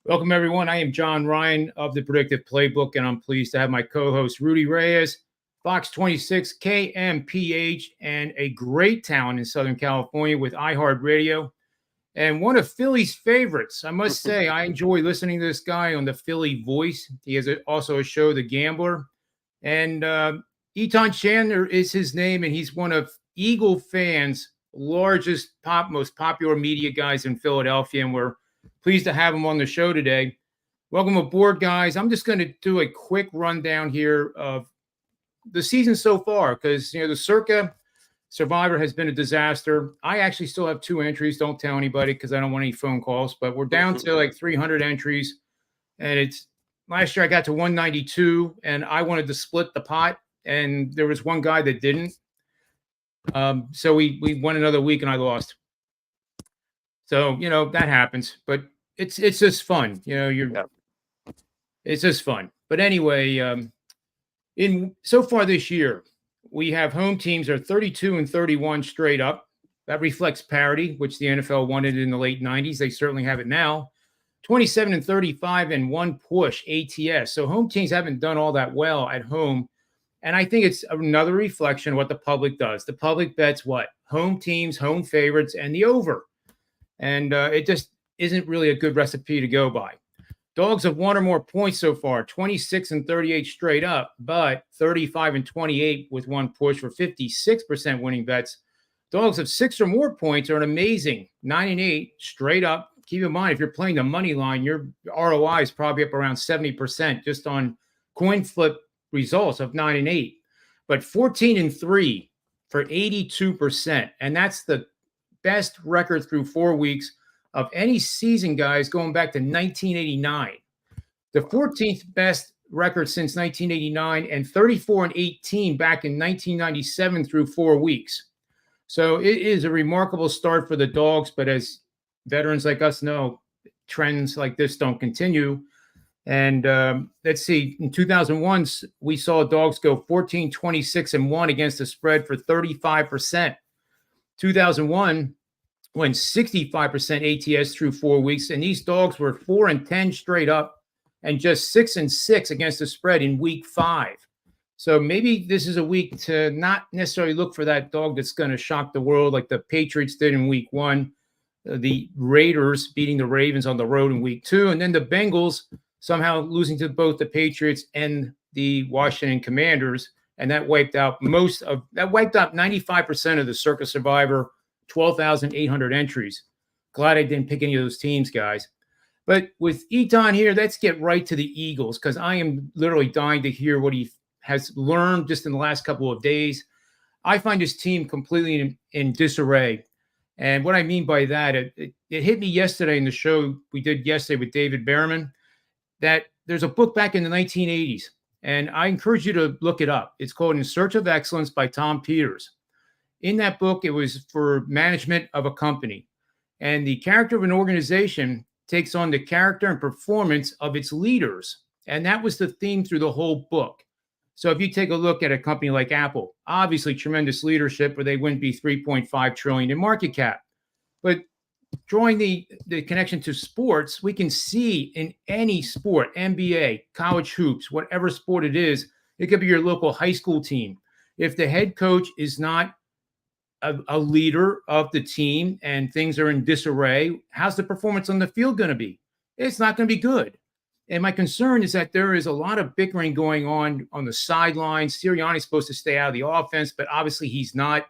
Welcome, everyone. I am John Ryan of the Predictive Playbook, and I'm pleased to have my co-host Rudy Reyes, Fox 26, KMPH, and a great talent in Southern California with iHeart Radio, and one of Philly's favorites. I must say, I enjoy listening to this guy on the Philly Voice. He has also a show, The Gambler, and Eytan Shander is his name, and he's one of Eagle fans' largest, most popular media guys in Philadelphia, and we're pleased to have him on the show today. Welcome aboard, guys. I'm just going to do a quick rundown here of the season so far because, the Circa Survivor has been a disaster. I actually still have 2 entries. Don't tell anybody because I don't want any phone calls, but we're down to like 300 entries. And it's last year I got to 192 and I wanted to split the pot. And there was one guy that didn't. So we won another week and I lost. So, that happens, but it's just fun. It's just fun. But anyway, in so far this year, we have home teams are 32 and 31 straight up. That reflects parity, which the NFL wanted in the late 90s. They certainly have it now. 27 and 35 and 1 push ATS. So home teams haven't done all that well at home. And I think it's another reflection of what the public does. The public bets what? Home teams, home favorites, and the over. And it just isn't really a good recipe to go by. Dogs have 1 or more points so far, 26 and 38 straight up, but 35 and 28 with 1 push for 56% winning bets. Dogs of 6 or more points are an amazing 9 and 8 straight up. Keep in mind, if you're playing the money line, your ROI is probably up around 70% just on coin flip results of 9 and 8. But 14 and 3 for 82%. And that's the best record through 4 weeks of any season, guys, going back to 1989. The 14th best record since 1989 and 34 and 18 back in 1997 through 4 weeks. So it is a remarkable start for the Dogs, but as veterans like us know, trends like this don't continue. And let's see, in 2001, we saw Dogs go 14, 26, and 1 against the spread for 35%. 2001 went 65% ATS through 4 weeks, and these Dogs were 4 and 10 straight up and just 6 and 6 against the spread in week 5. So maybe this is a week to not necessarily look for that dog that's going to shock the world like the Patriots did in week 1, the Raiders beating the Ravens on the road in week 2, and then the Bengals somehow losing to both the Patriots and the Washington Commanders, and that wiped out 95% of the Circa Survivor 12,800 entries. Glad I didn't pick any of those teams, guys. But with Eytan here, let's get right to the Eagles because I am literally dying to hear what he has learned just in the last couple of days. I find his team completely in disarray. And what I mean by that, it hit me yesterday in the show we did yesterday with David Behrman that there's a book back in the 1980s, and I encourage you to look it up. It's called In Search of Excellence by Tom Peters. In that book, it was for management of a company. And the character of an organization takes on the character and performance of its leaders. And that was the theme through the whole book. So if you take a look at a company like Apple, obviously tremendous leadership, or they wouldn't be 3.5 trillion in market cap. But drawing the connection to sports, we can see in any sport, NBA, college hoops, whatever sport it is, it could be your local high school team. If the head coach is not a leader of the team and things are in disarray, how's the performance on the field going to be? It's not going to be good. And my concern is that there is a lot of bickering going on the sidelines. Sirianni's supposed to stay out of the offense, but obviously he's not.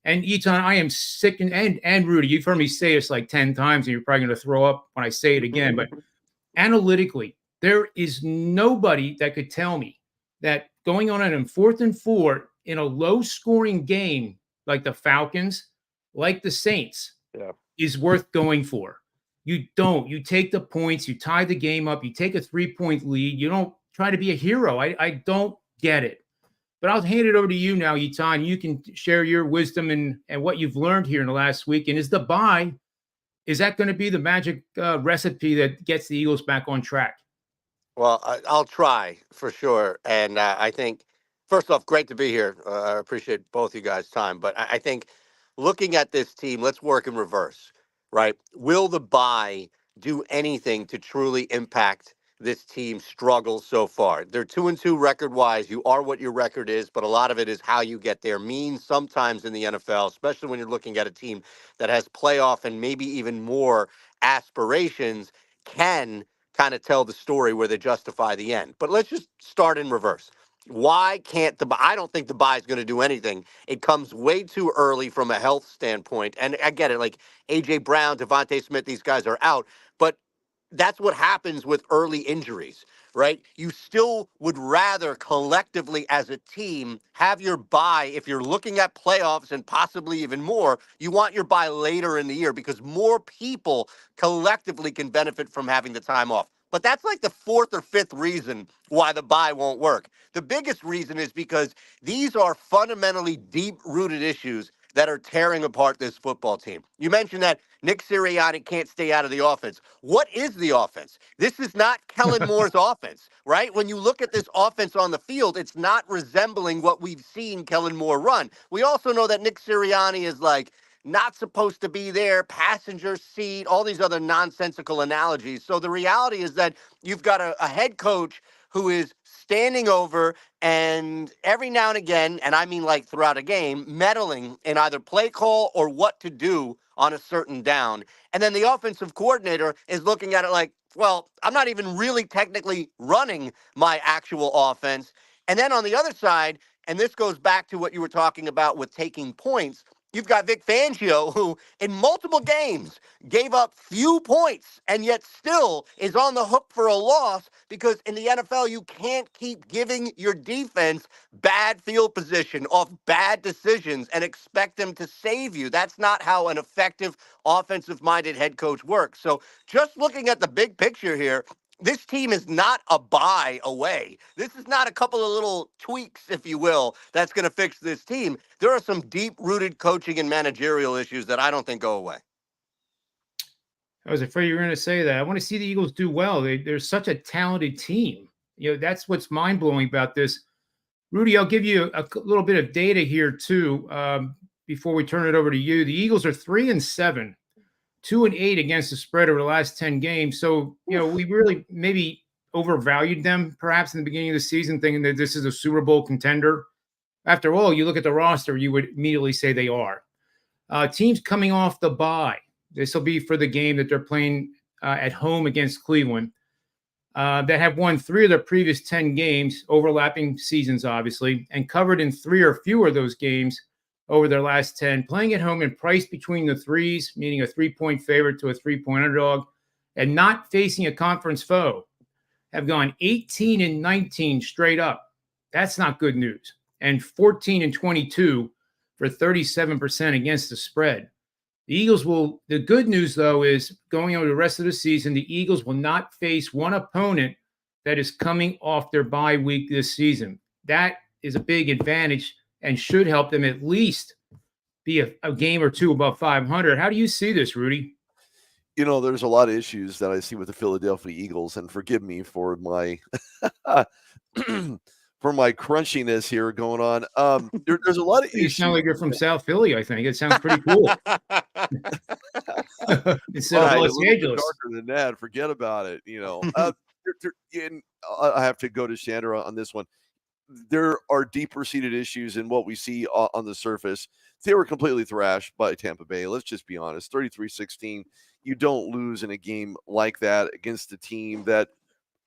And Eytan, I am sick, and Rudy, you've heard me say this like 10 times, and you're probably going to throw up when I say it again. But analytically, there is nobody that could tell me that going on in 4th and 4 in a low-scoring game like the Falcons, like the Saints, is worth going for. You don't. You take the points. You tie the game up. You take a 3-point lead. You don't try to be a hero. I don't get it. But I'll hand it over to you now, Eytan. You can share your wisdom and what you've learned here in the last week. And is the bye, is that going to be the magic recipe that gets the Eagles back on track? Well, I'll try for sure. And I think, first off, great to be here. I appreciate both you guys' time. But I think looking at this team, let's work in reverse, right? Will the bye do anything to truly impact this team's struggle so far. They're 2-2 record-wise. You are what your record is, but a lot of it is how you get there. Means sometimes in the NFL, especially when you're looking at a team that has playoff and maybe even more aspirations, can kind of tell the story where they justify the end. But let's just start in reverse. Why can't I don't think the bye is going to do anything. It comes way too early from a health standpoint. And I get it. Like A.J. Brown, Devontae Smith, these guys are out. But that's what happens with early injuries, right? You still would rather collectively as a team have your bye. If you're looking at playoffs and possibly even more, you want your bye later in the year because more people collectively can benefit from having the time off. But that's like the fourth or fifth reason why the bye won't work. The biggest reason is because these are fundamentally deep rooted issues that are tearing apart this football team. You mentioned that Nick Sirianni can't stay out of the offense. What is the offense? This is not Kellen Moore's offense, right? When you look at this offense on the field, it's not resembling what we've seen Kellen Moore run. We also know that Nick Sirianni is like not supposed to be there, passenger seat, all these other nonsensical analogies. So the reality is that you've got a head coach who is standing over and every now and again, and I mean like throughout a game, meddling in either play call or what to do on a certain down. And then the offensive coordinator is looking at it like, well, I'm not even really technically running my actual offense. And then on the other side, and this goes back to what you were talking about with taking points, you've got Vic Fangio, who in multiple games gave up few points and yet still is on the hook for a loss because in the NFL, you can't keep giving your defense bad field position off bad decisions and expect them to save you. That's not how an effective offensive-minded head coach works. So just looking at the big picture here, this team is not a bye away. This is not a couple of little tweaks, if you will, that's going to fix this team. There are some deep-rooted coaching and managerial issues that I don't think go away. I was afraid you were going to say that. I want to see the Eagles do well. They're such a talented team. That's what's mind-blowing about this. Rudy, I'll give you a little bit of data here too before we turn it over to you. The Eagles are 3-7, 2-8 against the spread over the last 10 games. So, we really maybe overvalued them perhaps in the beginning of the season, thinking that this is a Super Bowl contender. After all, you look at the roster, you would immediately say they are. Teams coming off the bye. This will be for the game that they're playing at home against Cleveland. That have won 3 of their previous 10 games, overlapping seasons, obviously, and covered in 3 or fewer of those games over their last 10, playing at home and priced between the threes, meaning a 3-point favorite to a 3-point underdog, and not facing a conference foe, have gone 18-19 straight up. That's not good news. And 14-22 for 37% against the spread. The Eagles the good news, though, is going over the rest of the season, the Eagles will not face one opponent that is coming off their bye week this season. That is a big advantage and should help them at least be a game or two above 500. How do you see this, Rudy? There's a lot of issues that I see with the Philadelphia Eagles, and forgive me for my for my crunchiness here going on. There's a lot of issues. You sound like you're from South Philly, I think. It sounds pretty cool. Instead of Los Angeles. Darker than that, forget about it. I have to go to Shander on this one. There are deeper-seated issues in what we see on the surface. They were completely thrashed by Tampa Bay. Let's just be honest. 33-16. You don't lose in a game like that against a team that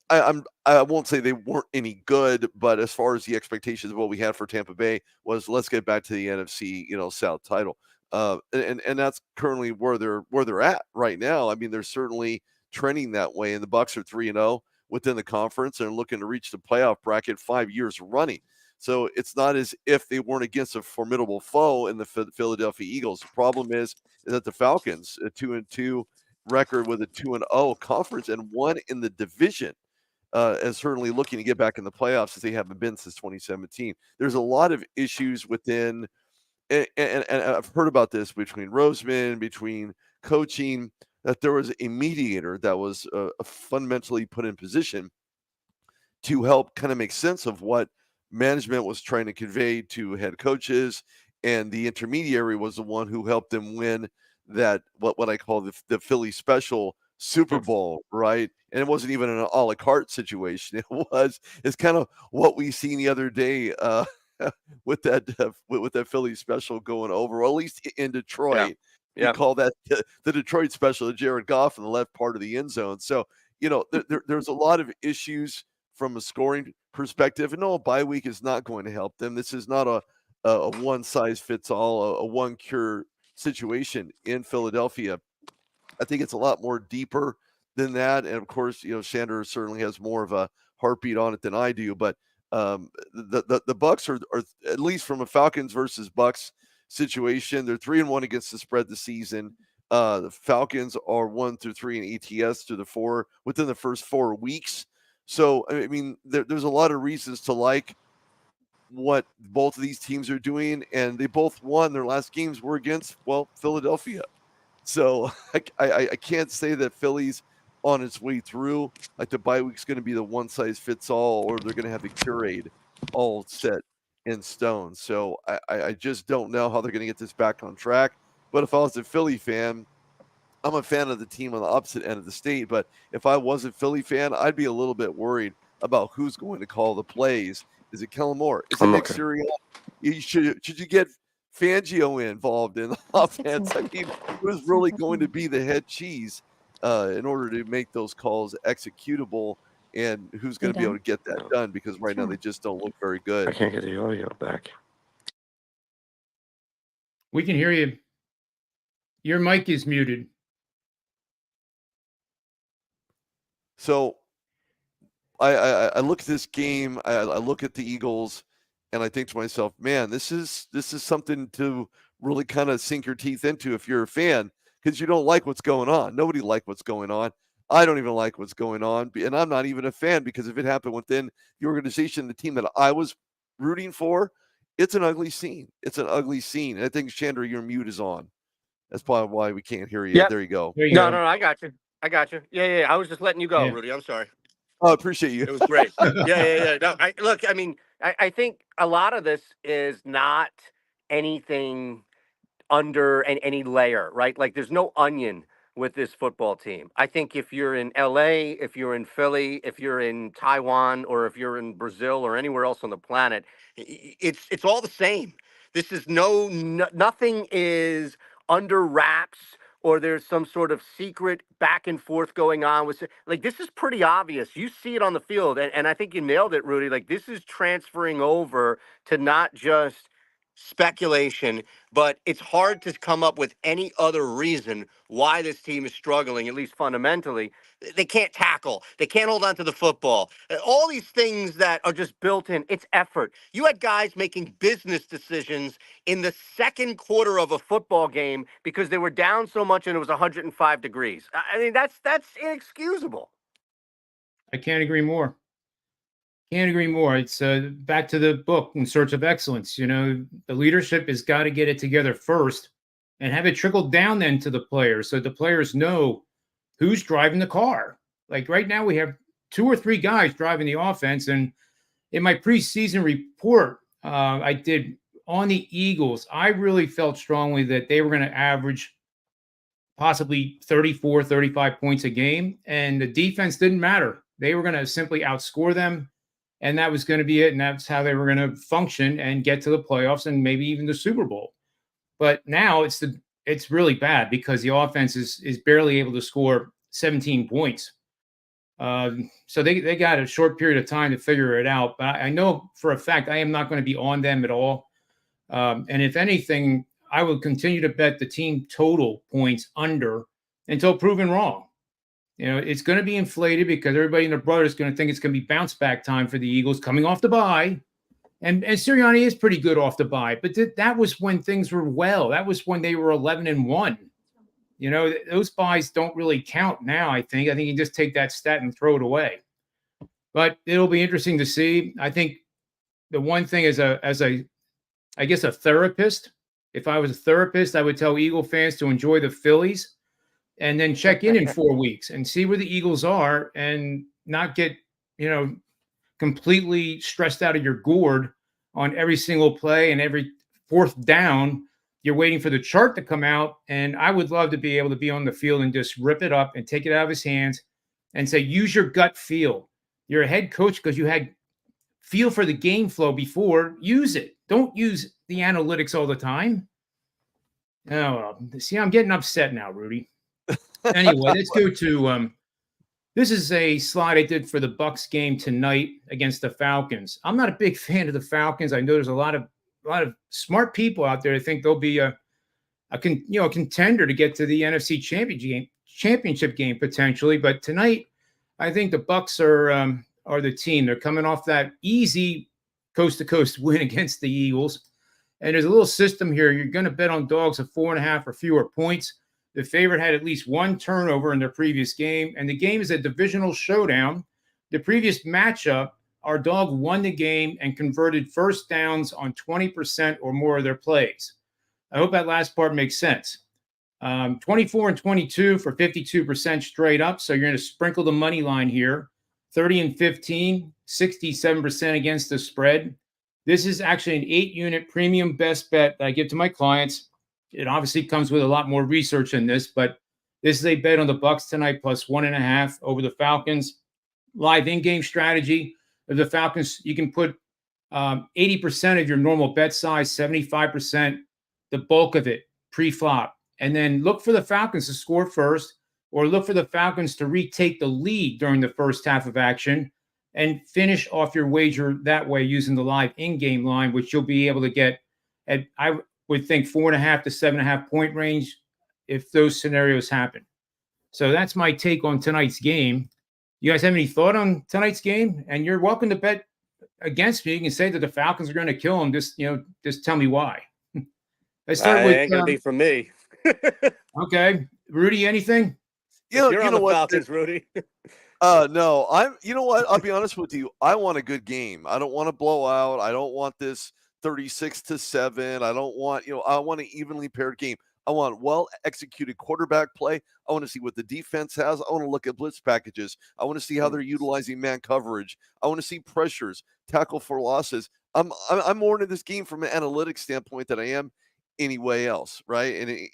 I won't say they weren't any good, but as far as the expectations of what we had for Tampa Bay was, let's get back to the NFC, South title. And that's currently where they're at right now. I mean, they're certainly trending that way, and the Bucs are 3-0 within the conference and looking to reach the playoff bracket 5 years running. So it's not as if they weren't against a formidable foe in the Philadelphia Eagles. The problem is that the Falcons, a 2-2 record with a 2-0 conference and one in the division, and certainly looking to get back in the playoffs as they haven't been since 2017. There's a lot of issues within, and I've heard about this between Roseman, between coaching, that there was a mediator that was fundamentally put in position to help kind of make sense of what management was trying to convey to head coaches, and the intermediary was the one who helped them win that what I call the Philly special Super Bowl, right? And it wasn't even an a la carte situation. It's kind of what we seen the other day with that Philly special going over, or at least in Yeah. Detroit. We Yeah. call that the Detroit special, Jared Goff in the left part of the end zone. So, there's a lot of issues from a scoring perspective. And no, a bye week is not going to help them. This is not a one size fits all, a one cure situation in Philadelphia. I think it's a lot more deeper than that. And of course, Shander certainly has more of a heartbeat on it than I do. But the Bucks are at least from a Falcons versus Bucks situation, they're 3-1 against the spread this season. The Falcons are 1-3 in ATS to the 4 within the first 4 weeks. So I mean, there's a lot of reasons to like what both of these teams are doing, and they both won their last games were against Philadelphia. So I can't say that Philly's on its way through. Like the bye week's going to be the one size fits all, or they're going to have the curate all set in stone. So I just don't know how they're going to get this back on track. But if I was a Philly fan, I'm a fan of the team on the opposite end of the state. But if I was a Philly fan, I'd be a little bit worried about who's going to call the plays. Is it Kellen Moore? Is it Nick Sirianni? Should you get Fangio involved in the offense? I mean, who's really going to be the head cheese in order to make those calls executable, and who's going to be able to get that done? Because right now they just don't look very good. I can't get the audio back. We can hear you. Your mic is muted. So I look at this game, I look at the Eagles, and I think to myself, man, this is something to really kind of sink your teeth into if you're a fan, because you don't like what's going on. Nobody likes what's going on. I don't even like what's going on, and I'm not even a fan, because if it happened within the organization, the team that I was rooting for, it's an ugly scene. It's an ugly scene. And I think, Shander, your mute is on. That's probably why we can't hear you. Yep. There you go. There you No, go. I got you. Yeah. I was just letting you go, Yeah. Rudy. I'm sorry. Oh, I appreciate you. It was great. Yeah. No, I think a lot of this is not anything under any layer, right? Like there's no onion with this football team. I think if you're in LA, if you're in Philly, if you're in Taiwan, or if you're in Brazil or anywhere else on the planet, it's all the same. This is nothing is under wraps, or there's some sort of secret back and forth going on with, like, this is pretty obvious. You see it on the field, and I think you nailed it, Rudy. Like, this is transferring over to not just speculation, but it's hard to come up with any other reason why this team is struggling, at least fundamentally. They can't tackle. They can't hold on to the football. All these things that are just built in. It's effort. You had guys making business decisions in the second quarter of a football game because they were down so much and it was 105 degrees. I mean, that's inexcusable. I can't agree more. Can't agree more. It's back to the book, In Search of Excellence. The leadership has got to get it together first and have it trickle down then to the players, so the players know who's driving the car. Like right now we have 2 or 3 guys driving the offense. And in my preseason report I did on the Eagles, I really felt strongly that they were going to average possibly 34, 35 points a game. And the defense didn't matter. They were going to simply outscore them. And that was going to be it. And that's how they were going to function and get to the playoffs and maybe even the Super Bowl. But now it's really bad because the offense is barely able to score 17 points. So they got a short period of time to figure it out. But I know for a fact I am not going to be on them at all. And if anything, I would continue to bet the team total points under until proven wrong. It's going to be inflated because everybody and their brother is going to think it's going to be bounce back time for the Eagles coming off the bye. And Sirianni is pretty good off the bye, but that was when things were well. That was when they were 11-1. Those buys don't really count now. I think you just take that stat and throw it away. But it'll be interesting to see. I think the one thing as a therapist, if I was a therapist, I would tell Eagle fans to enjoy the Phillies and then check in 4 weeks and see where the Eagles are and not get, completely stressed out of your gourd on every single play and every fourth down you're waiting for the chart to come out. And I would love to be able to be on the field and just rip it up and take it out of his hands and say, use your gut feel. You're a head coach because you had feel for the game flow before. Use it. Don't use the analytics all the time. Oh, see, I'm getting upset now, Rudy. Anyway, let's go to this is a slide I did for the Bucks game tonight against the Falcons. I'm not a big fan of the Falcons. I know there's a lot of smart people out there that think they'll be a contender to get to the NFC championship game potentially. But tonight, I think the Bucks are the team. They're coming off that easy coast to coast win against the Eagles, and there's a little system here. You're going to bet on dogs of 4.5 or fewer points. The favorite had at least one turnover in their previous game, and the game is a divisional showdown. The previous matchup, our dog won the game and converted first downs on 20% or more of their plays. I hope that last part makes sense. 24 and 22 for 52% straight up, so you're going to sprinkle the money line here. 30 and 15, 67% against the spread. This is actually an 8-unit premium best bet that I give to my clients. It obviously comes with a lot more research in this, but this is a bet on the Bucks tonight plus 1.5 over the Falcons. Live in-game strategy of the Falcons, you can put 80% of your normal bet size, 75%, the bulk of it pre-flop, and then look for the Falcons to score first, or look for the Falcons to retake the lead during the first half of action and finish off your wager that way using the live in-game line, which you'll be able to get at, I would think, 4.5 to 7.5 point range if those scenarios happen. So that's my take on tonight's game. You guys have any thought on tonight's game? And you're welcome to bet against me. You can say that the Falcons are going to kill them. Just tell me why. Let's start with. Ain't gonna be for me. Okay, Rudy, anything? You're on the what? Falcons, Rudy. No, you know what? I'll be honest with you. I want a good game. I don't want a blowout. I don't want this 36-7. I don't want, I want an evenly paired game. I want well-executed quarterback play. I want to see what the defense has. I want to look at blitz packages. I want to see how they're utilizing man coverage. I want to see pressures, tackle for losses. I'm more into this game from an analytics standpoint than I am anyway else, right? And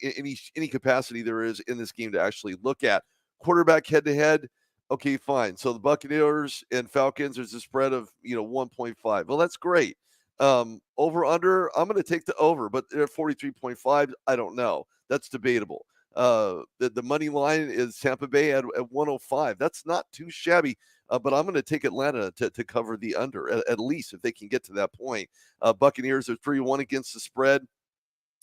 any capacity there is in this game to actually look at. Quarterback head-to-head, okay, fine. So the Buccaneers and Falcons, there's a spread of 1.5. Well, that's great. Over under, I'm going to take the over, but they're 43.5. I don't know. That's debatable. The money line is Tampa Bay at 105. That's not too shabby. But I'm going to take Atlanta to cover the under at least if they can get to that point. Buccaneers are 3-1 against the spread,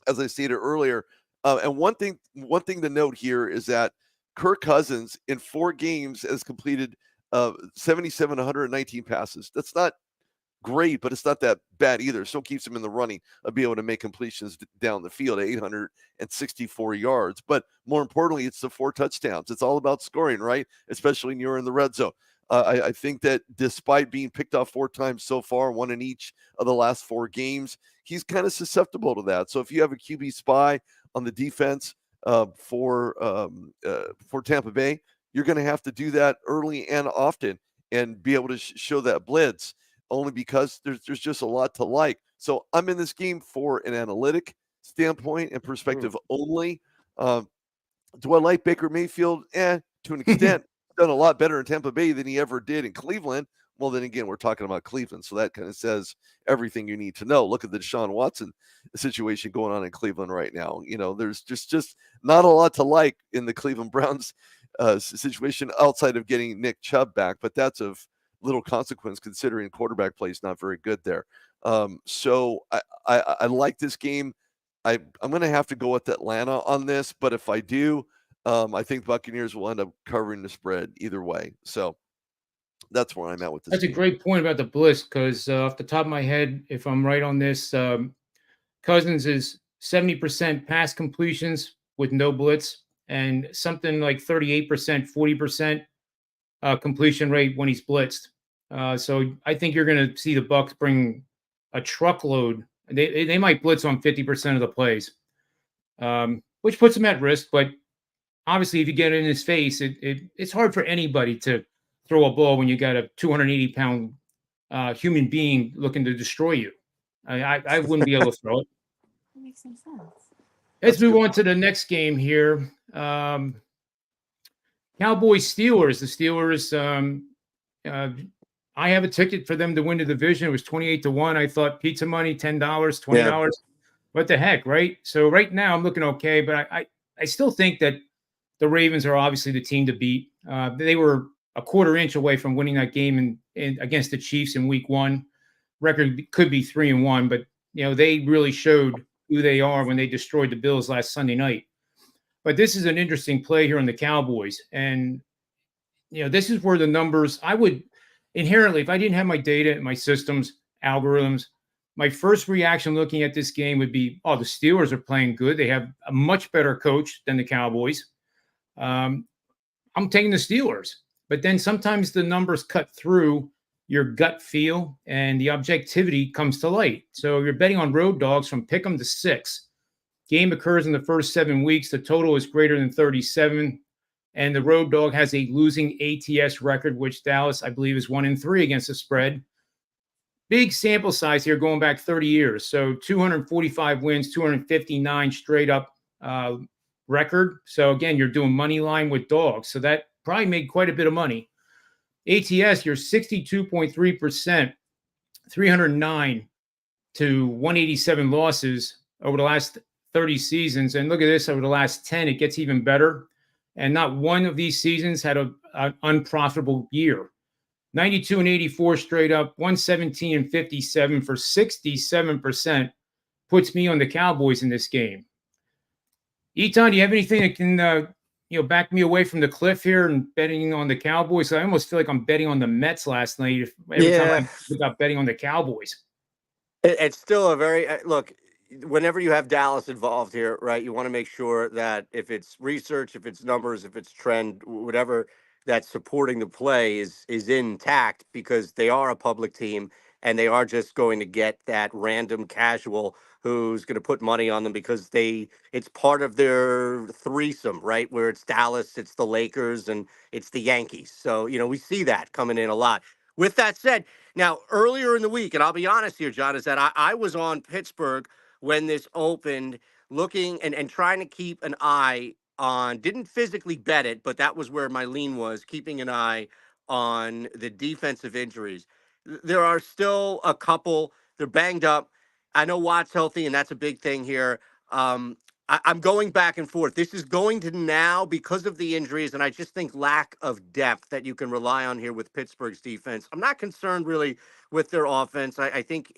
as I stated earlier. And one thing to note here is that Kirk Cousins in 4 games has completed 77 119 passes. That's not great, but it's not that bad either. Still keeps him in the running of being able to make completions down the field at 864 yards. But more importantly, it's the 4 touchdowns. It's all about scoring, right? Especially when you're in the red zone. I think that despite being picked off 4 times so far, 1 in each of the last 4 games, he's kind of susceptible to that. So if you have a QB spy on the defense for Tampa Bay, you're going to have to do that early and often and be able to show that blitz, only because there's just a lot to like. So I'm in this game for an analytic standpoint and perspective only. Do I like Baker Mayfield? To an extent. Done a lot better in Tampa Bay than he ever did in Cleveland. Well, then again, we're talking about Cleveland, so that kind of says everything you need to know. Look at the Deshaun Watson situation going on in Cleveland right now. There's just not a lot to like in the Cleveland Browns situation outside of getting Nick Chubb back, but that's of little consequence considering quarterback play is not very good there. So I like this game. I'm going to have to go with Atlanta on this, but if I do, I think Buccaneers will end up covering the spread either way. So that's where I'm at with this. That's a great point about the blitz, because off the top of my head, if I'm right on this, Cousins is 70% pass completions with no blitz and something like 38%, 40% completion rate when he's blitzed. So I think you're going to see the Bucs bring a truckload. They might blitz on 50% of the plays, which puts them at risk. But obviously, if you get in his face, it's hard for anybody to throw a ball when you got a 280-pound human being looking to destroy you. I wouldn't be able to throw it. That makes some sense. Let's move on to the next game here. Cowboys Steelers. The Steelers, I have a ticket for them to win the division. It was 28-1. I thought pizza money, $10, $20. Yeah. What the heck, right? So right now I'm looking okay, but I still think that the Ravens are obviously the team to beat. They were a quarter inch away from winning that game in against the Chiefs in week 1. Record could be 3-1, but they really showed who they are when they destroyed the Bills last Sunday night. But this is an interesting play here on the Cowboys. And, this is where the numbers, I would inherently, if I didn't have my data and my systems, algorithms, my first reaction looking at this game would be, the Steelers are playing good. They have a much better coach than the Cowboys. I'm taking the Steelers. But then sometimes the numbers cut through your gut feel and the objectivity comes to light. So you're betting on road dogs from pick 'em to 6. Game occurs in the first 7 weeks. The total is greater than 37. And the road dog has a losing ATS record, which Dallas, I believe, is 1-3 against the spread. Big sample size here going back 30 years. So 245 wins, 259 straight up record. So again, you're doing money line with dogs. So that probably made quite a bit of money. ATS, you're 62.3%, 309 to 187 losses over the last 30 seasons. And look at this, over the last 10, it gets even better. And not one of these seasons had an unprofitable year. 92-84 straight up, 117-57 for 67% puts me on the Cowboys in this game. Eytan, do you have anything that can back me away from the cliff here and betting on the Cowboys? I almost feel like I'm betting on the Mets last night every time I got betting on the Cowboys. It's still a very look. Whenever you have Dallas involved here, right, you want to make sure that if it's research, if it's numbers, if it's trend, whatever that's supporting the play is intact, because they are a public team and they are just going to get that random casual who's going to put money on them because it's part of their threesome, right? Where it's Dallas, it's the Lakers, and it's the Yankees. So, we see that coming in a lot. With that said, now earlier in the week, and I'll be honest here, John, is that I was on Pittsburgh when this opened, looking and trying to keep an eye on, didn't physically bet it, but that was where my lean was, keeping an eye on the defensive injuries. There are still a couple, they're banged up. I know Watt's healthy, and that's a big thing here. I'm going back and forth. This is going to now, because of the injuries, and I just think lack of depth that you can rely on here with Pittsburgh's defense. I'm not concerned really with their offense. I think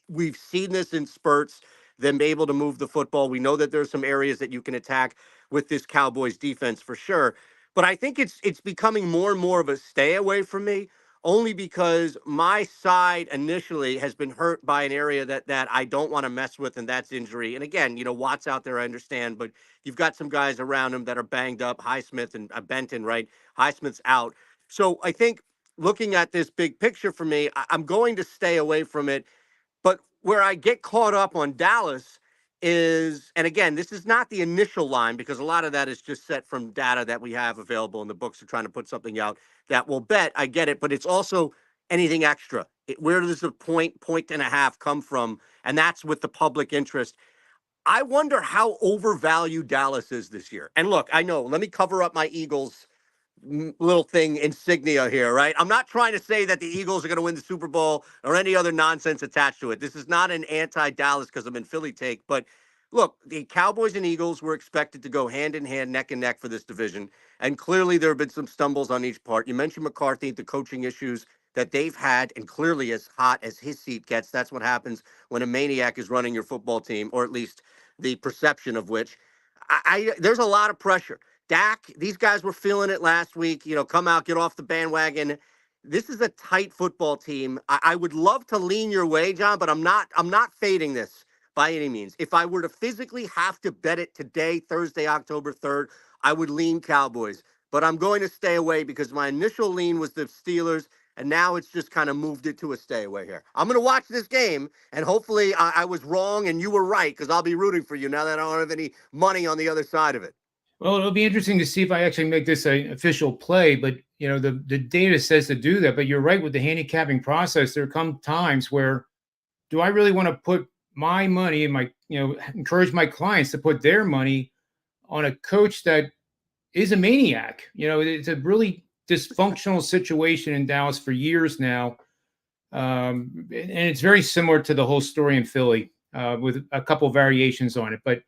we've seen this in spurts, them able to move the football. We know that there's some areas that you can attack with this Cowboys defense for sure. But I think it's becoming more and more of a stay away from me, only because my side initially has been hurt by an area that I don't want to mess with, and that's injury. And again, Watt's out there, I understand, but you've got some guys around him that are banged up, Highsmith and Benton, right? Highsmith's out. So I think looking at this big picture for me, I'm going to stay away from it. But where I get caught up on Dallas is, and again, this is not the initial line, because a lot of that is just set from data that we have available, and the books are trying to put something out that will bet. I get it, but it's also anything extra. Where does the point and a half come from? And that's with the public interest. I wonder how overvalued Dallas is this year. And look, I know, let me cover up my Eagles little thing insignia here, right? I'm not trying to say that the Eagles are going to win the Super Bowl or any other nonsense attached to it. This is not an anti-Dallas because I'm in Philly take. But look, the Cowboys and Eagles were expected to go hand in hand, neck and neck for this division. And clearly there have been some stumbles on each part. You mentioned McCarthy, the coaching issues that they've had, and clearly as hot as his seat gets, that's what happens when a maniac is running your football team, or at least the perception of which. There's a lot of pressure. Dak, these guys were feeling it last week. Come out, get off the bandwagon. This is a tight football team. I would love to lean your way, John, but I'm not fading this by any means. If I were to physically have to bet it today, Thursday, October 3rd, I would lean Cowboys. But I'm going to stay away because my initial lean was the Steelers, and now it's just kind of moved it to a stay away here. I'm going to watch this game, and hopefully I was wrong and you were right, because I'll be rooting for you now that I don't have any money on the other side of it. Well, it'll be interesting to see if I actually make this an official play, but the data says to do that. But you're right with the handicapping process. There come times where, do I really want to put my money and encourage my clients to put their money on a coach that is a maniac. It's a really dysfunctional situation in Dallas for years now. And it's very similar to the whole story in Philly with a couple of variations on it. But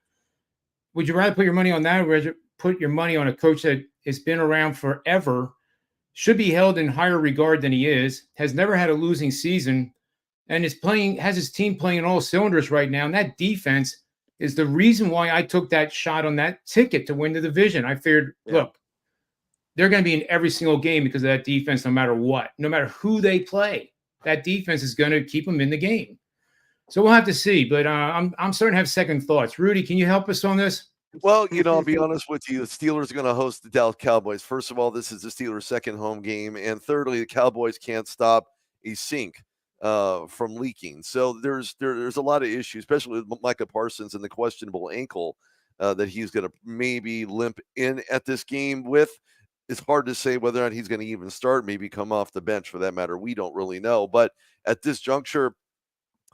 would you rather put your money on that, or rather put your money on a coach that has been around forever, should be held in higher regard than he is, has never had a losing season, and has his team playing in all cylinders right now? And that defense is the reason why I took that shot on that ticket to win the division. I figured, look, they're going to be in every single game because of that defense, no matter what, no matter who they play. That defense is going to keep them in the game. So we'll have to see. But I'm starting to have second thoughts. Rudy, can you help us on this? Well, I'll be honest with you. The Steelers are going to host the Dallas Cowboys. First of all, this is the Steelers' second home game. And thirdly, the Cowboys can't stop a sink from leaking. So there's a lot of issues, especially with Micah Parsons and the questionable ankle that he's going to maybe limp in at this game with. It's hard to say whether or not he's going to even start, maybe come off the bench for that matter. We don't really know. But at this juncture,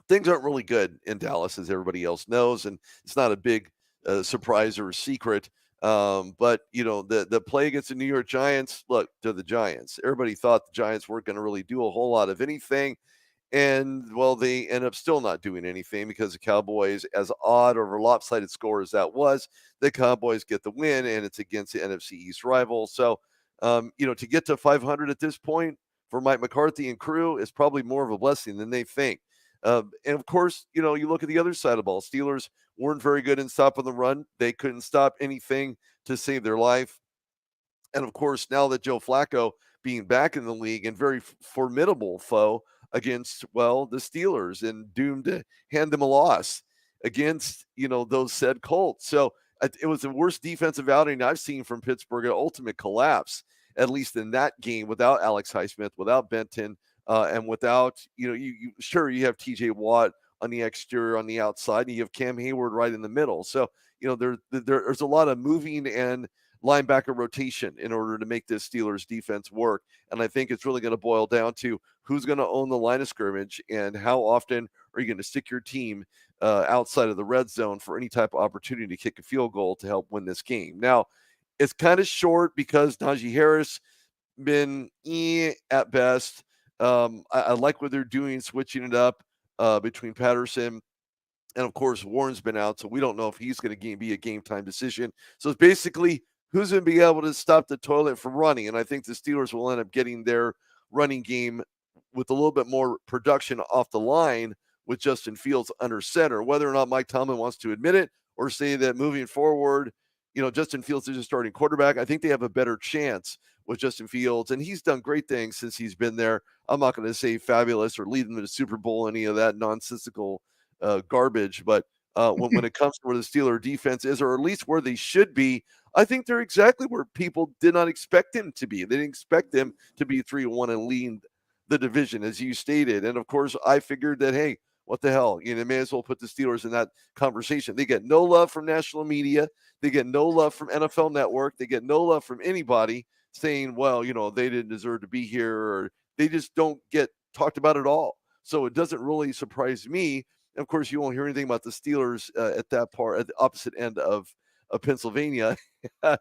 things aren't really good in Dallas, as everybody else knows. And it's not a big surprise or a secret. But, the play against the New York Giants, look, they're the Giants. Everybody thought the Giants weren't going to really do a whole lot of anything. And, well, they end up still not doing anything because the Cowboys, as odd or lopsided score as that was, the Cowboys get the win, and it's against the NFC East rival. So, to get to 500 at this point for Mike McCarthy and crew is probably more of a blessing than they think. And, of course, you look at the other side of the ball. Steelers weren't very good in stopping the run. They couldn't stop anything to save their life. And, of course, now that Joe Flacco being back in the league and very formidable foe against, well, the Steelers, and doomed to hand them a loss against, those said Colts. So it was the worst defensive outing I've seen from Pittsburgh, an ultimate collapse, at least in that game, without Alex Highsmith, without Benton, and without, you have TJ Watt on the exterior, on the outside, and you have Cam Hayward right in the middle. So, there's a lot of moving and linebacker rotation in order to make this Steelers defense work. And I think it's really going to boil down to who's going to own the line of scrimmage and how often are you going to stick your team outside of the red zone for any type of opportunity to kick a field goal to help win this game. Now, it's kind of short because Najee Harris been at best. I like what they're doing, switching it up between Patterson. And, of course, Warren's been out, so we don't know if he's going to be a game-time decision. So it's basically who's going to be able to stop the toilet from running. And I think the Steelers will end up getting their running game with a little bit more production off the line with Justin Fields under center. Whether or not Mike Tomlin wants to admit it or say that moving forward, Justin Fields is a starting quarterback, I think they have a better chance with Justin Fields. And he's done great things since he's been there. I'm not going to say fabulous or lead them to the Super Bowl, any of that nonsensical garbage. But when it comes to where the Steeler defense is, or at least where they should be, I think they're exactly where people did not expect them to be. They didn't expect them to be 3-1 and lead the division, as you stated. And, of course, I figured that, hey, what the hell? They may as well put the Steelers in that conversation. They get no love from national media. They get no love from NFL Network. They get no love from anybody saying, well, they didn't deserve to be here, or they just don't get talked about at all. So it doesn't really surprise me. And of course, you won't hear anything about the Steelers at the opposite end of Pennsylvania. But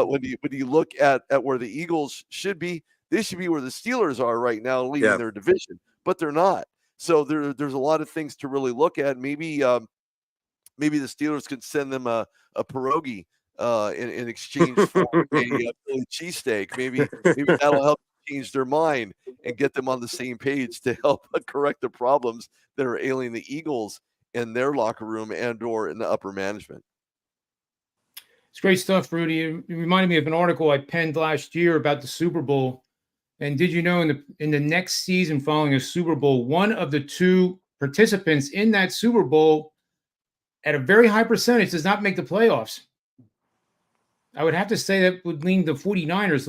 when you look at where the Eagles should be, they should be where the Steelers are right now, leading their division, but they're not. So there's a lot of things to really look at. Maybe the Steelers could send them a pierogi in exchange for a Philly cheesesteak. Maybe that'll help change their mind and get them on the same page to help correct the problems that are ailing the Eagles in their locker room and or in the upper management. It's great stuff, Rudy. It reminded me of an article I penned last year about the Super Bowl. And did you know in the next season following a Super Bowl, one of the two participants in that Super Bowl at a very high percentage does not make the playoffs? I would have to say that would lean the 49ers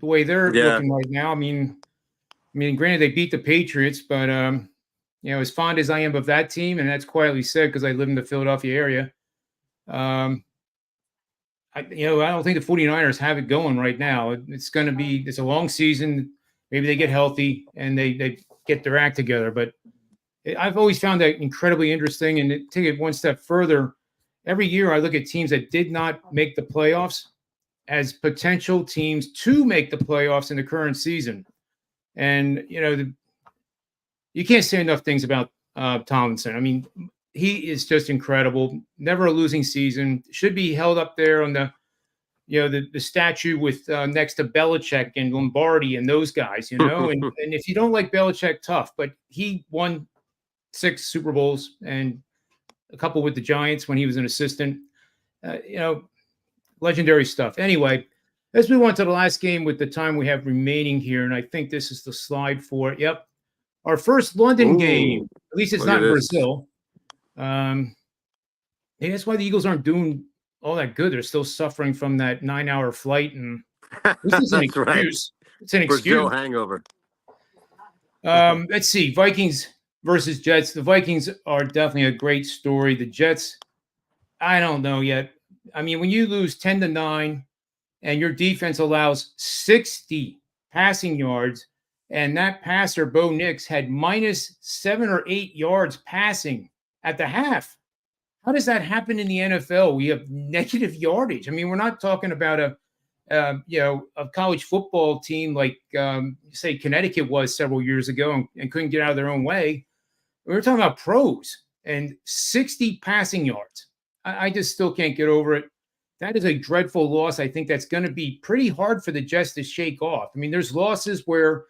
the way they're looking right now. I mean, granted, they beat the Patriots, but as fond as I am of that team, and that's quietly said because I live in the Philadelphia area, I don't think the 49ers have it going right now. It's a long season. Maybe they get healthy and they get their act together, but I've always found that incredibly interesting. And to take it one step further, every year I look at teams that did not make the playoffs as potential teams to make the playoffs in the current season. And, you can't say enough things about Tomlinson. I mean, he is just incredible. Never a losing season. Should be held up there on the statue with next to Belichick and Lombardi and those guys, And if you don't like Belichick, tough. But he won 6 Super Bowls and a couple with the Giants when he was an assistant. Legendary stuff. Anyway, let's move on to the last game with the time we have remaining here, and I think this is the slide for it. Yep. Our first London game. At least it's not in Brazil. Yeah, that's why the Eagles aren't doing all that good. They're still suffering from that 9-hour flight, and this is an excuse. Right. It's an excuse. Brazil hangover. Let's see. Vikings versus Jets. The Vikings are definitely a great story. The Jets, I don't know yet. I mean, when you lose 10-9 and your defense allows 60 passing yards, and that passer, Bo Nix, had minus 7 or 8 yards passing at the half. How does that happen in the NFL? We have negative yardage. I mean, we're not talking about a college football team like, say, Connecticut was several years ago and couldn't get out of their own way. We're talking about pros and 60 passing yards. I just still can't get over it. That is a dreadful loss. I think that's going to be pretty hard for the Jets to shake off. I mean, there's losses where,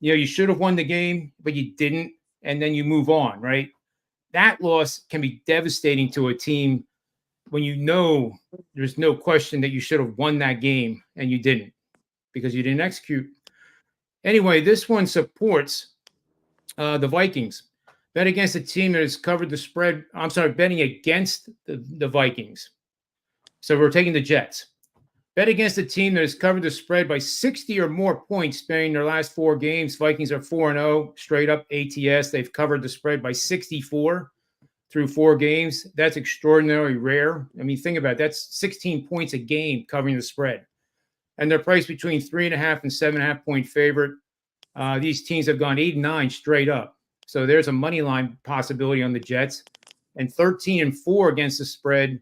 you should have won the game, but you didn't, and then you move on, right? That loss can be devastating to a team when there's no question that you should have won that game and you didn't because you didn't execute. Anyway, this one supports the Vikings. Bet against a team that has covered the spread. I'm sorry, betting against the Vikings. So we're taking the Jets. Bet against a team that has covered the spread by 60 or more points spanning their last 4 games. Vikings are 4-0, straight up ATS. They've covered the spread by 64 through 4 games. That's extraordinarily rare. I mean, think about it. That's 16 points a game covering the spread. And they're priced between 3.5 and 7.5 point favorite. These teams have gone 8-9 straight up. So there's a money line possibility on the Jets. And 13-4 against the spread,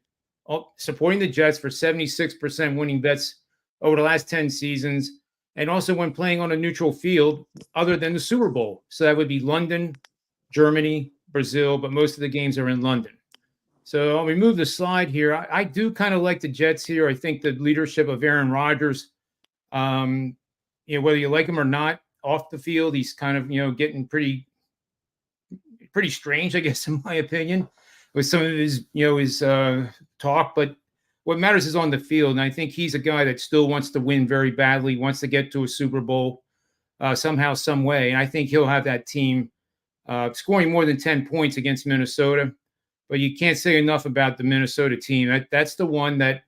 supporting the Jets for 76% winning bets over the last 10 seasons, and also when playing on a neutral field other than the Super Bowl. So that would be London, Germany, Brazil, but most of the games are in London. So I'll remove the slide here. I do kind of like the Jets here. I think the leadership of Aaron Rodgers, whether you like him or not, off the field, he's kind of, getting pretty strange, I guess, in my opinion, with some of his talk. But what matters is on the field. And I think he's a guy that still wants to win very badly, wants to get to a Super Bowl somehow, some way. And I think he'll have that team scoring more than 10 points against Minnesota. But you can't say enough about the Minnesota team. That's the one that,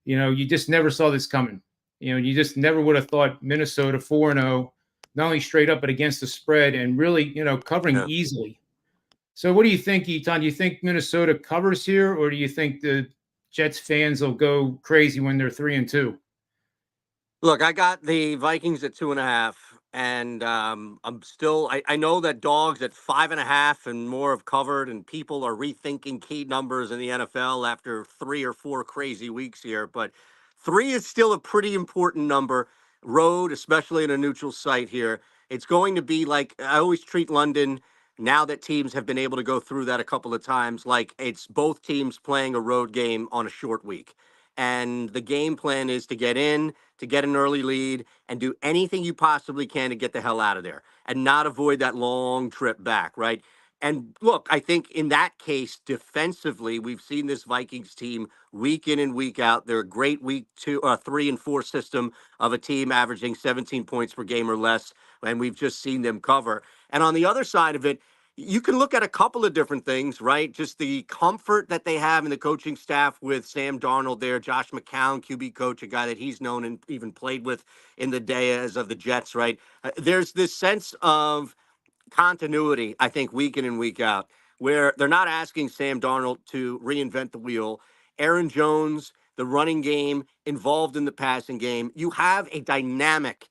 you just never saw this coming. You just never would have thought Minnesota 4-0, not only straight up, but against the spread and really, covering easily. So what do you think, Eytan? Do you think Minnesota covers here, or do you think the Jets fans will go crazy when they're 3-2? Look, I got the Vikings at 2.5, and I'm still. I know that dogs at 5.5 and more have covered, and people are rethinking key numbers in the NFL after 3 or 4 crazy weeks here. But 3 is still a pretty important number. Road, especially in a neutral site here, it's going to be like I always treat London. Now that teams have been able to go through that a couple of times, like it's both teams playing a road game on a short week. And the game plan is to get in, to get an early lead, and do anything you possibly can to get the hell out of there and not avoid that long trip back, right? And look, I think in that case, defensively, we've seen this Vikings team week in and week out. They're a great week 3 and 4 system of a team averaging 17 points per game or less, and we've just seen them cover. And on the other side of it, you can look at a couple of different things, right? Just the comfort that they have in the coaching staff with Sam Darnold there, Josh McCown, QB coach, a guy that he's known and even played with in the days of the Jets, right? There's this sense of continuity, I think, week in and week out, where they're not asking Sam Darnold to reinvent the wheel. Aaron Jones, the running game, involved in the passing game. You have a dynamic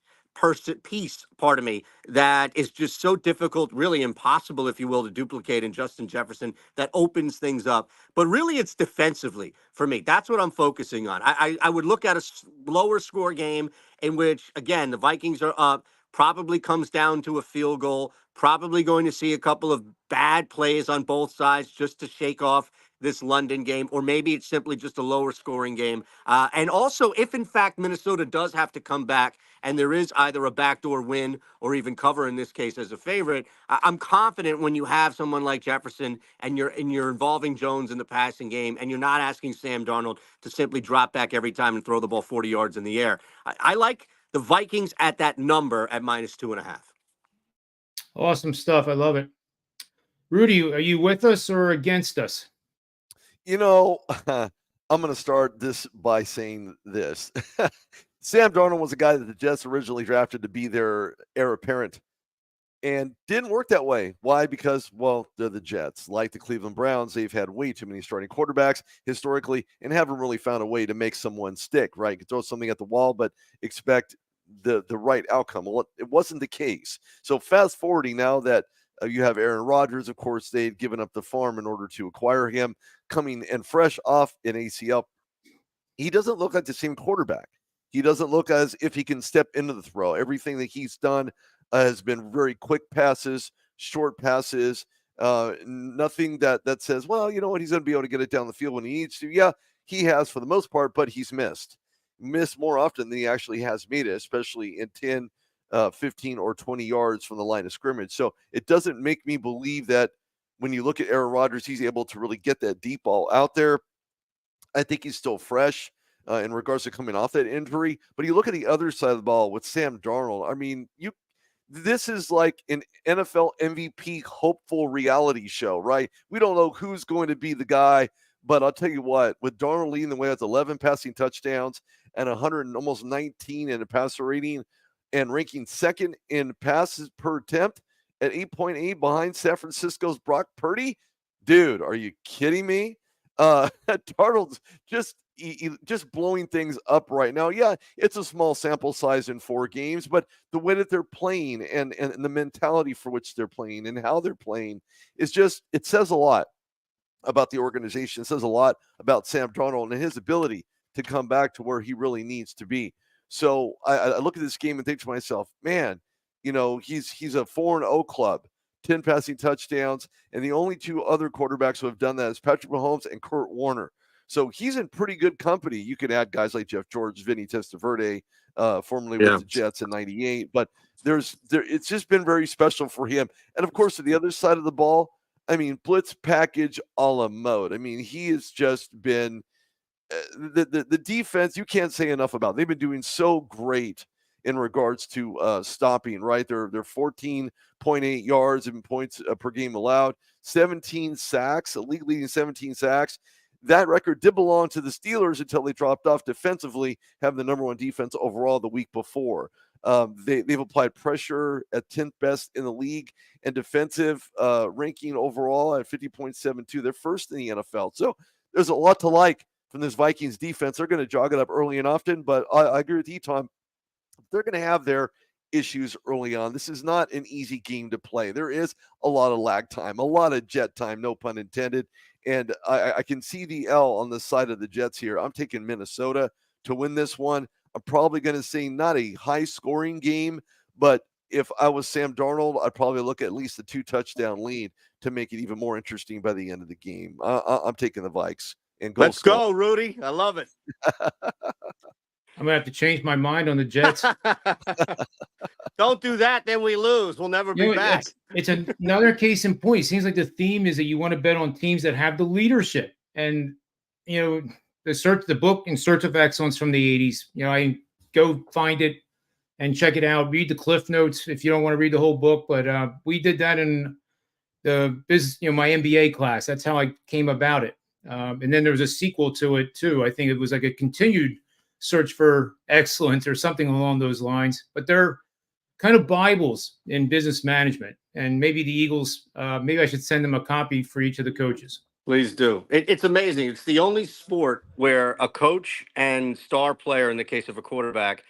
piece, pardon me, that is just so difficult, really impossible, if you will, to duplicate in Justin Jefferson, that opens things up. But really, it's defensively for me. That's what I'm focusing on. I would look at a lower score game in which, again, the Vikings are up, probably comes down to a field goal, probably going to see a couple of bad plays on both sides just to shake off this London game, or maybe it's simply just a lower scoring game. And also, if in fact Minnesota does have to come back and there is either a backdoor win or even cover in this case as a favorite, I'm confident when you have someone like Jefferson and you're involving Jones in the passing game and you're not asking Sam Darnold to simply drop back every time and throw the ball 40 yards in the air. I like the Vikings at that number at -2.5. Awesome stuff. I love it. Rudy, are you with us or against us? You know, I'm going to start this by saying this. Sam Darnold was a guy that the Jets originally drafted to be their heir apparent and didn't work that way. Why? Because, well, they're the Jets. Like the Cleveland Browns, they've had way too many starting quarterbacks historically and haven't really found a way to make someone stick, right? You can throw something at the wall, but expect the right outcome. Well, it wasn't the case. So fast forwarding now that you have Aaron Rodgers, of course, they'd given up the farm in order to acquire him, coming and fresh off an ACL. He doesn't look like the same quarterback. He doesn't look as if he can step into the throw. Everything that he's done has been very quick passes, short passes, nothing that says, well, you know what, he's going to be able to get it down the field when he needs to. Yeah, he has for the most part, but he's missed more often than he actually has made it, especially in 10, 15 or 20 yards from the line of scrimmage. So it doesn't make me believe that when you look at Aaron Rodgers, he's able to really get that deep ball out there. I think he's still fresh in regards to coming off that injury. But you look at the other side of the ball with Sam Darnold. I mean, this is like an NFL MVP hopeful reality show, right? We don't know who's going to be the guy, but I'll tell you what, with Darnold leading the way with 11 passing touchdowns and 100 and almost 19 in a passer rating and ranking second in passes per attempt at 8.8 behind San Francisco's Brock Purdy, dude, are you kidding me? Darnold's just blowing things up right now. Yeah, it's a small sample size in 4 games, but the way that they're playing and the mentality for which they're playing and how they're playing is just, it says a lot about the organization. It says a lot about Sam Darnold and his ability to come back to where he really needs to be. So I look at this game and think to myself, man, you know, he's a 4-0 club, 10 passing touchdowns, and the only 2 other quarterbacks who have done that is Patrick Mahomes and Kurt Warner. So he's in pretty good company. You could add guys like Jeff George, Vinny Testaverde, formerly with the Jets in '98, but it's just been very special for him. And of course, to the other side of the ball, I mean, blitz package a la mode. I mean, he has just been the defense. You can't say enough about. They've been doing so great in regards to stopping. Right, they're 14.8 yards in points per game allowed, 17 sacks, a league leading 17 sacks. That record did belong to the Steelers until they dropped off defensively, having the number 1 defense overall the week before. They've applied pressure at 10th best in the league and defensive ranking overall at 50.72. They're first in the NFL. So there's a lot to like from this Vikings defense. They're going to jog it up early and often, but I agree with Eytan. They're going to have their issues early on. This is not an easy game to play. There is a lot of lag time, a lot of jet time, no pun intended. And I can see the L on the side of the Jets here. I'm taking Minnesota to win this one. I'm probably going to say not a high-scoring game, but if I was Sam Darnold, I'd probably look at least a 2-touchdown lead to make it even more interesting by the end of the game. I'm taking the Vikes. And Let's go, Rudy. I love it. I'm going to have to change my mind on the Jets. Don't do that, then we lose. We'll never be back. It's another case in point. It seems like the theme is that you want to bet on teams that have the leadership. And, you know, the book In Search of Excellence from the 80s, you know, I go find it and check it out. Read the cliff notes if you don't want to read the whole book. But we did that in the business, you know, my MBA class. That's how I came about it. And then there was a sequel to it, too. I think it was like a continued search for excellence or something along those lines. But they're kind of Bibles in business management. And maybe the Eagles, maybe I should send them a copy for each of the coaches. Please do. It's amazing. It's the only sport where a coach and star player, in the case of a quarterback,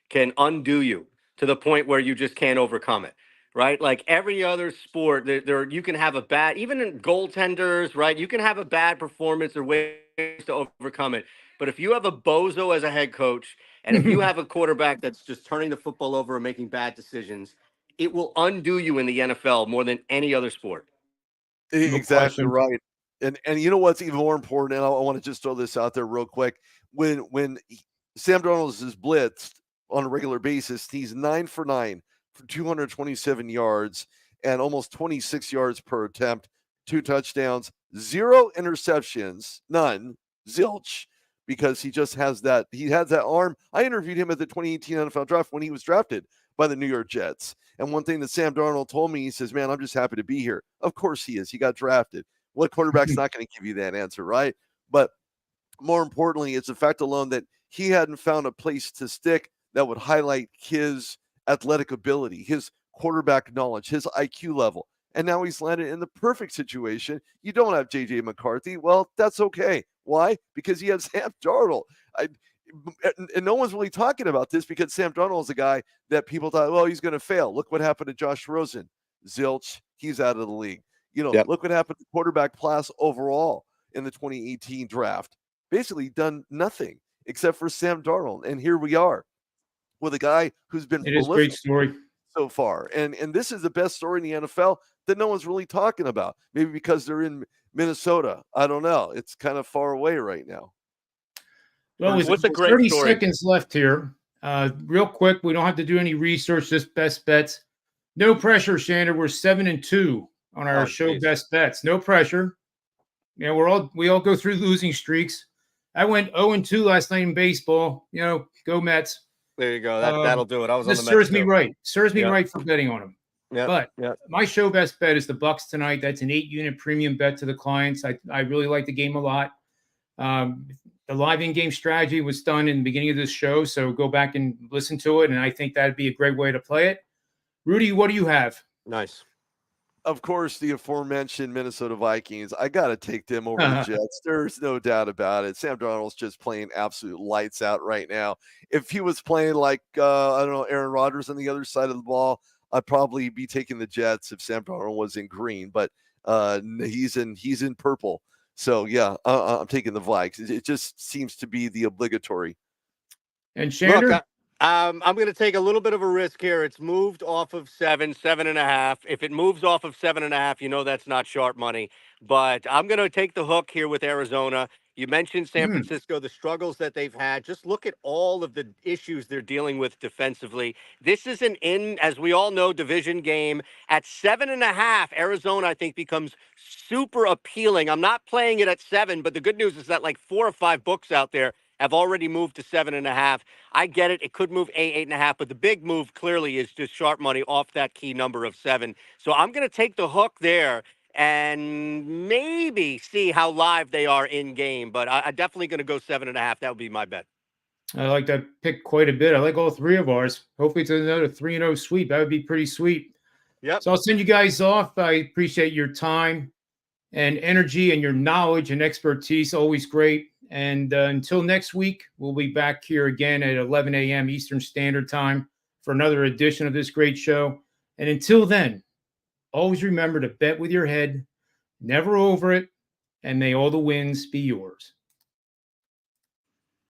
can undo you to the point where you just can't overcome it, right? Like every other sport, you can have a bad, even in goaltenders, right? You can have a bad performance or ways to overcome it. But if you have a bozo as a head coach, and if you have a quarterback that's just turning the football over and making bad decisions, it will undo you in the NFL more than any other sport. No Exactly question. right. And you know what's even more important, and I want to just throw this out there real quick. When Sam Darnold is blitzed on a regular basis, he's 9 for 9 for 227 yards and almost 26 yards per attempt, 2 touchdowns, 0 interceptions, none, zilch, because he just has that. He has that arm. I interviewed him at the 2018 NFL draft when he was drafted by the New York Jets. And one thing that Sam Darnold told me, he says, man, I'm just happy to be here. Of course he is. He got drafted. What quarterback's not going to give you that answer, right? But more importantly, it's the fact alone that he hadn't found a place to stick that would highlight his athletic ability, his quarterback knowledge, his IQ level. And now he's landed in the perfect situation. You don't have J.J. McCarthy. Well, that's okay. Why? Because he has Sam Darnold. And no one's really talking about this because Sam Darnold is a guy that people thought, well, he's going to fail. Look what happened to Josh Rosen. Zilch, he's out of the league. Yep. Look what happened to quarterback class overall in the 2018 draft. Basically done nothing except for Sam Darnold. And here we are with a guy who's been It is a great prolific story. so far. And this is the best story in the NFL that no one's really talking about. Maybe because they're in Minnesota. I don't know. It's kind of far away right now. Well, with What's a great 30 story? seconds left here. Real quick, we don't have to do any research, just best bets. No pressure, Shander. We're 7-2 on our show Geez. best bets. No pressure. We all go through losing streaks. I went 0-2 last night in baseball. Go Mets. There you go. That'll do it. I was on the This Mets serves me too. right. Serves me Yeah. right for betting on them. Yeah. But yeah. my show best bet is the Bucks tonight. That's an 8-unit premium bet to the clients. I really like the game a lot. The live in-game strategy was done in the beginning of this show, so go back and listen to it, and I think that'd be a great way to play it. Rudy, what do you have? Nice. Of course, the aforementioned Minnesota Vikings. I got to take them over the Jets. There's no doubt about it. Sam Darnold's just playing absolute lights out right now. If he was playing like, I don't know, Aaron Rodgers on the other side of the ball, I'd probably be taking the Jets if Sam Darnold was in green, but he's in purple. So, yeah, I'm taking the Vikes. It just seems to be the obligatory. And Shander? Look, I'm going to take a little bit of a risk here. It's moved off of 7.5. If it moves off of 7.5, that's not sharp money. But I'm going to take the hook here with Arizona. You mentioned San Francisco, the struggles that they've had. Just look at all of the issues they're dealing with defensively. This is as we all know, division game. At 7.5, Arizona, I think, becomes super appealing. I'm not playing it at 7, but the good news is that like 4 or 5 books out there have already moved to 7.5. I get it. It could move 8.5, but the big move clearly is just sharp money off that key number of 7. So I'm going to take the hook there and maybe see how live they are in game. But I'm definitely going to go 7.5. That would be my bet. I like that pick quite a bit. I like all 3 of ours. Hopefully it's another 3-0 sweep. That would be pretty sweet. Yep. So I'll send you guys off. I appreciate your time and energy and your knowledge and expertise. Always great. And until next week, we'll be back here again at 11 a.m. Eastern Standard Time for another edition of this great show. And until then, always remember to bet with your head, never over it, and may all the wins be yours.